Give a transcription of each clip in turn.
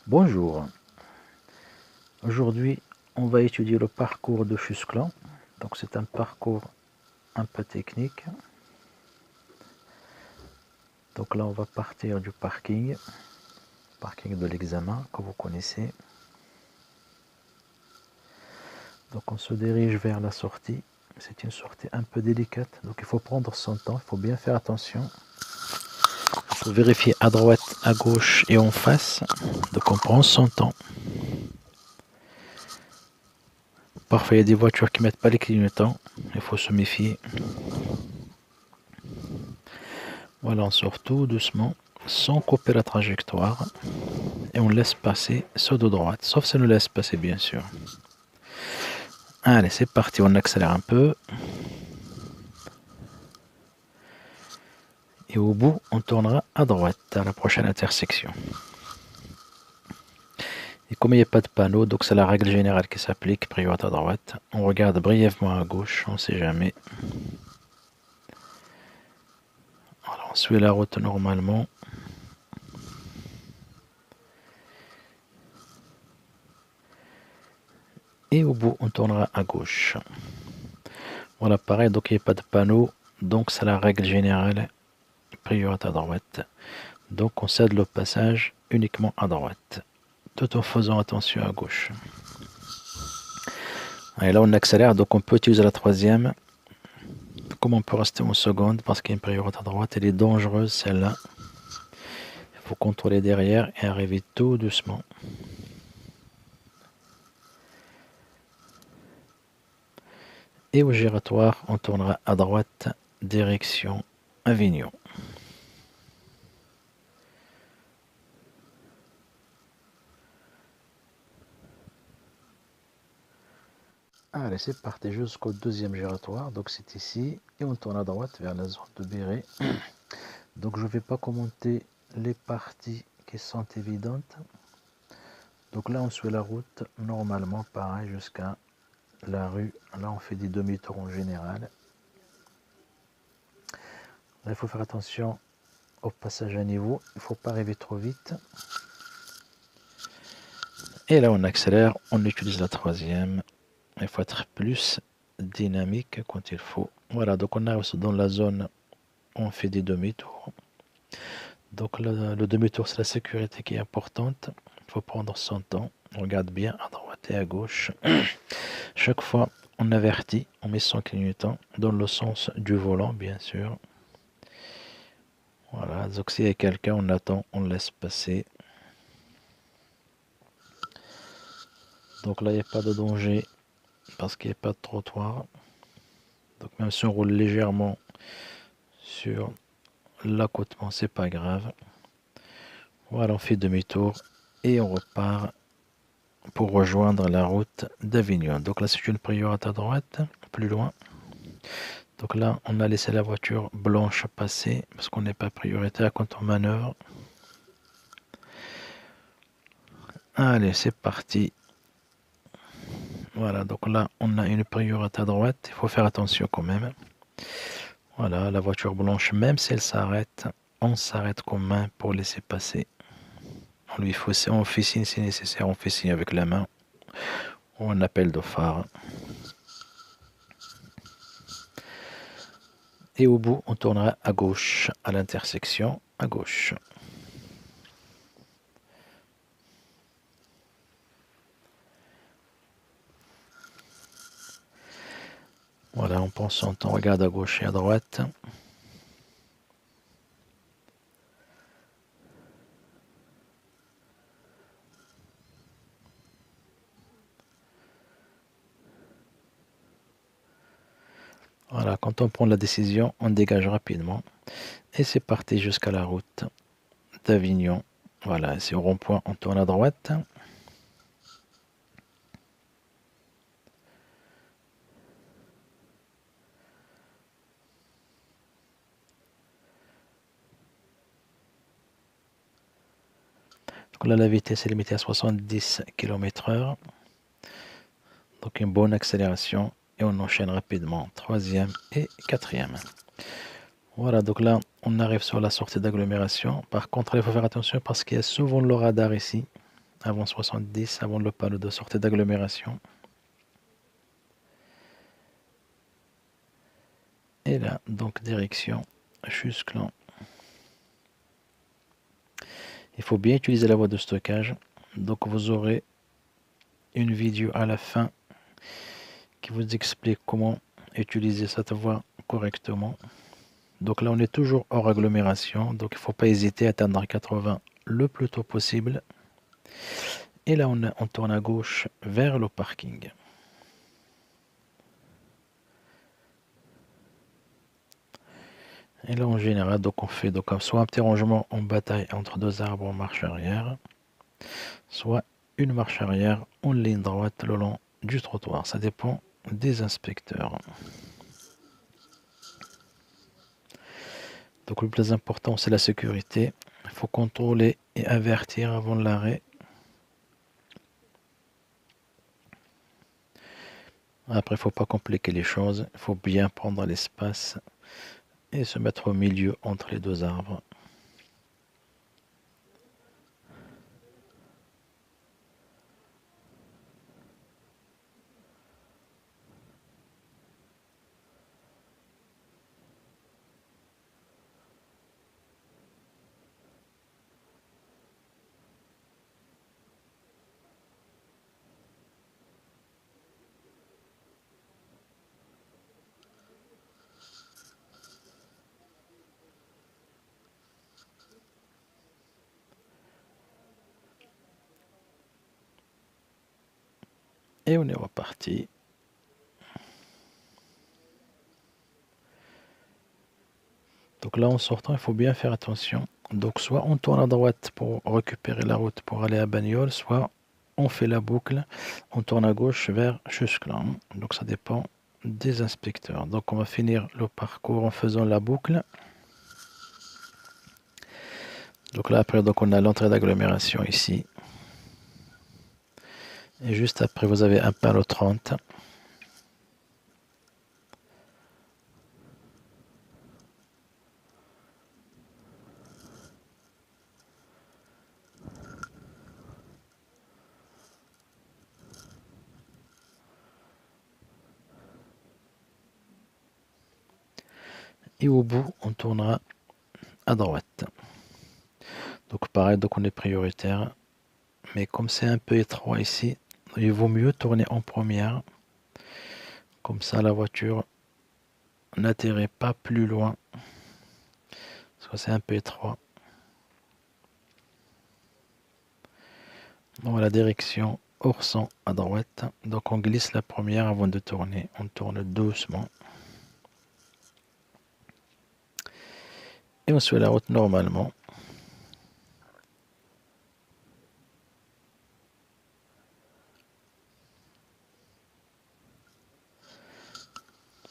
Bonjour, aujourd'hui on va étudier le parcours de Chusclan. Donc c'est un parcours un peu technique. Donc là on va partir du parking de l'examen que vous connaissez. Donc on se dirige vers la sortie. C'est une sortie un peu délicate, donc il faut prendre son temps, il faut bien faire attention. Il faut vérifier à droite, à gauche et en face. Donc on prend son temps. Parfois il y a des voitures qui ne mettent pas les clignotants, il faut se méfier. Voilà, on sort tout doucement, sans couper la trajectoire. Et on laisse passer ceux de droite, sauf si on nous laisse passer bien sûr. Allez, c'est parti, on accélère un peu. Et au bout, on tournera à droite, à la prochaine intersection. Et comme il n'y a pas de panneau, donc c'est la règle générale qui s'applique, priorité à droite. On regarde brièvement à gauche, on ne sait jamais. Voilà, on suit la route normalement. Et au bout, on tournera à gauche. Voilà, pareil, donc il n'y a pas de panneau, donc c'est la règle générale, priorité à droite. Donc on cède le passage uniquement à droite, tout en faisant attention à gauche. Et là on accélère, donc on peut utiliser la troisième. Comme on peut rester en seconde parce qu'il y a une priorité à droite, elle est dangereuse celle-là. Il faut contrôler derrière et arriver tout doucement. Et au giratoire, on tournera à droite, direction Avignon. Allez, c'est parti jusqu'au deuxième giratoire. Donc c'est ici. Et on tourne à droite vers la zone de Béret. Donc je ne vais pas commenter les parties qui sont évidentes. Donc là, on suit la route normalement, pareil, jusqu'à la rue. Là, on fait des demi-tours en général. Là, il faut faire attention au passage à niveau. Il ne faut pas arriver trop vite. Et là, on accélère. On utilise la troisième. Il faut être plus dynamique quand il faut. Voilà, donc on arrive dans la zone où on fait des demi-tours. Donc le demi-tour, c'est la sécurité qui est importante. Il faut prendre son temps. On regarde bien à droite et à gauche. Chaque fois, on avertit, on met son clignotant dans le sens du volant, bien sûr. Voilà, donc s'il y a quelqu'un, on attend, on laisse passer. Donc là, il n'y a pas de danger parce qu'il n'y a pas de trottoir. Donc même si on roule légèrement sur l'accotement, c'est pas grave. Voilà, on fait demi-tour et on repart pour rejoindre la route d'Avignon. Donc là, c'est une priorité à droite, plus loin. Donc là, on a laissé la voiture blanche passer parce qu'on n'est pas prioritaire quand on manœuvre. Allez, c'est parti. Voilà, donc là, on a une priorité à droite. Il faut faire attention quand même. Voilà, la voiture blanche, même si elle s'arrête, on s'arrête quand même pour laisser passer. On fait signe si nécessaire, on fait signe avec la main. On appelle de phare. Et au bout, on tournera à gauche, à l'intersection, à gauche. Voilà, on prend son temps, on regarde à gauche et à droite. Voilà, quand on prend la décision, on dégage rapidement. Et c'est parti jusqu'à la route d'Avignon. Voilà, c'est au rond-point, on tourne à droite. Donc là, la vitesse est limitée à 70 km/h. Donc une bonne accélération. Et on enchaîne rapidement. Troisième et quatrième. Voilà, donc là, on arrive sur la sortie d'agglomération. Par contre, il faut faire attention parce qu'il y a souvent le radar ici. avant 70, avant le panneau de sortie d'agglomération. Et là, donc direction Chusclan. Il faut bien utiliser la voie de stockage. Donc vous aurez une vidéo à la fin qui vous explique comment utiliser cette voie correctement. Donc là, on est toujours hors agglomération. Donc il ne faut pas hésiter à atteindre 80 le plus tôt possible. Et là, on tourne à gauche vers le parking. Et là, en général, donc on fait donc soit un petit rangement en bataille entre deux arbres en marche arrière, soit une marche arrière en ligne droite le long du trottoir. Ça dépend des inspecteurs. Donc le plus important, c'est la sécurité. Il faut contrôler et avertir avant l'arrêt. Après, il ne faut pas compliquer les choses. Il faut bien prendre l'espace et se mettre au milieu entre les deux arbres. Et on est reparti. Donc là, en sortant, il faut bien faire attention. Donc soit on tourne à droite pour récupérer la route pour aller à Bagnoles, soit on fait la boucle, on tourne à gauche vers Chusclan. Donc ça dépend des inspecteurs. Donc on va finir le parcours en faisant la boucle. Donc là après, donc on a l'entrée d'agglomération ici. Et juste après, vous avez un panneau 30. Et au bout, on tournera à droite. Donc pareil, donc on est prioritaire. Mais comme c'est un peu étroit ici, il vaut mieux tourner en première. Comme ça, la voiture n'atterrit pas plus loin. Parce que c'est un peu étroit. Donc la direction Orsan à droite. Donc on glisse la première avant de tourner. On tourne doucement. Et on suit la route normalement.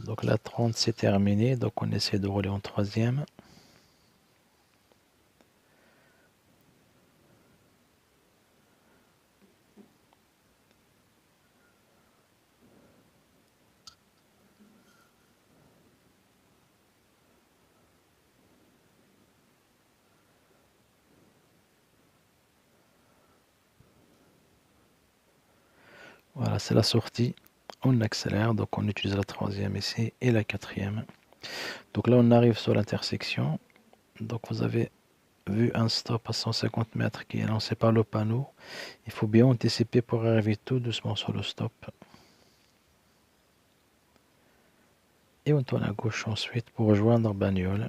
Donc la 30 c'est terminé. Donc on essaie de rouler en troisième. Voilà, c'est la sortie. On accélère, donc on utilise la troisième ici et la quatrième. Donc là, on arrive sur l'intersection. Donc vous avez vu un stop à 150 mètres qui est lancé par le panneau. Il faut bien anticiper pour arriver tout doucement sur le stop. Et on tourne à gauche ensuite pour rejoindre Bagnoles.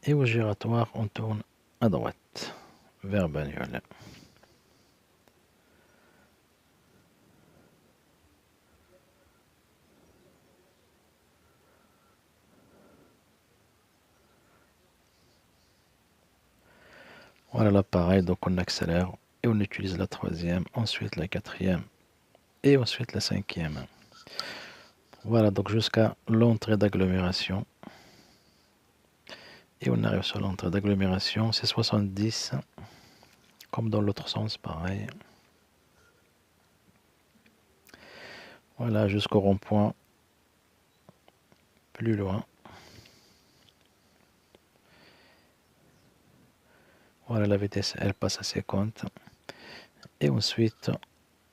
Et au giratoire, on tourne à droite vers Bagnoles. Voilà là pareil, donc on accélère et on utilise la troisième, ensuite la quatrième et ensuite la cinquième. Voilà donc jusqu'à l'entrée d'agglomération. Et on arrive sur l'entrée d'agglomération, c'est 70, comme dans l'autre sens pareil. Voilà, jusqu'au rond-point, plus loin. Voilà, la vitesse, elle passe à 50. Et ensuite,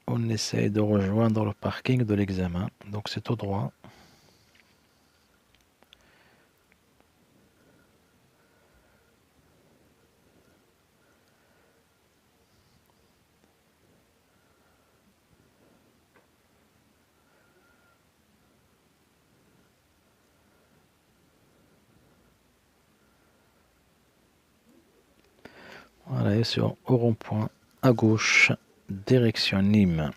on essaye de rejoindre le parking de l'examen. Donc c'est tout droit. Voilà, et sur au rond-point, à gauche, direction Nîmes.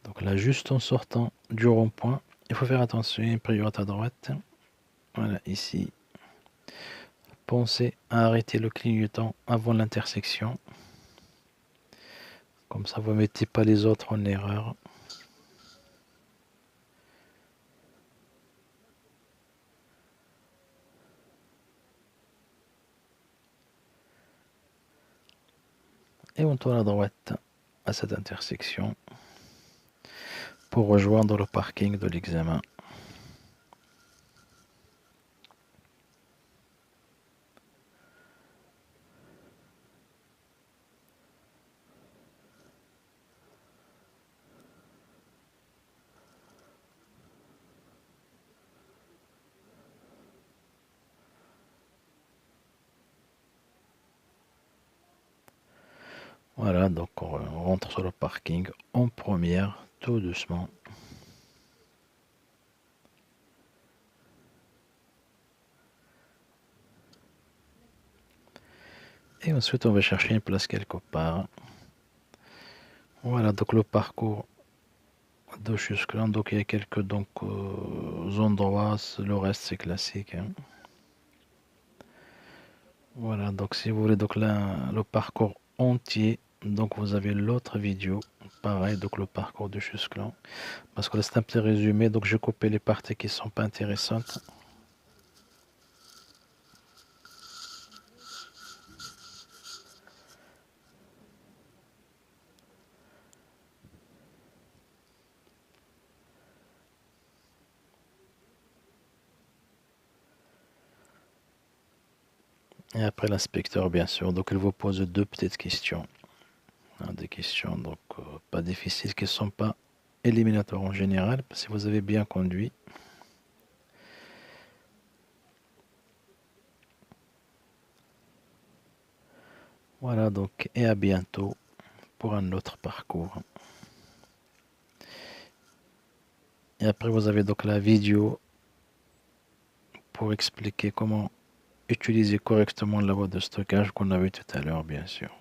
Donc là, juste en sortant du rond-point, il faut faire attention, il y a une priorité à droite. Voilà, ici. Pensez à arrêter le clignotant avant l'intersection. Comme ça, vous ne mettez pas les autres en erreur. Et on tourne à droite à cette intersection pour rejoindre le parking de l'examen. Voilà, donc on rentre sur le parking en première, tout doucement. Et ensuite, on va chercher une place quelque part. Voilà, donc le parcours de jusque-là, donc il y a quelques endroits, le reste c'est classique, hein. Voilà, donc si vous voulez donc là, le parcours entier, donc vous avez l'autre vidéo, pareil, donc le parcours de jusque-là. Parce que là c'est un petit résumé, donc j'ai coupé les parties qui sont pas intéressantes. Et après l'inspecteur, bien sûr, donc il vous pose deux petites questions. Hein, des questions donc pas difficiles, qui ne sont pas éliminatoires en général, si vous avez bien conduit. Voilà, donc, et à bientôt pour un autre parcours. Et après, vous avez donc la vidéo pour expliquer comment utiliser correctement la boîte de stockage qu'on a vu tout à l'heure, bien sûr.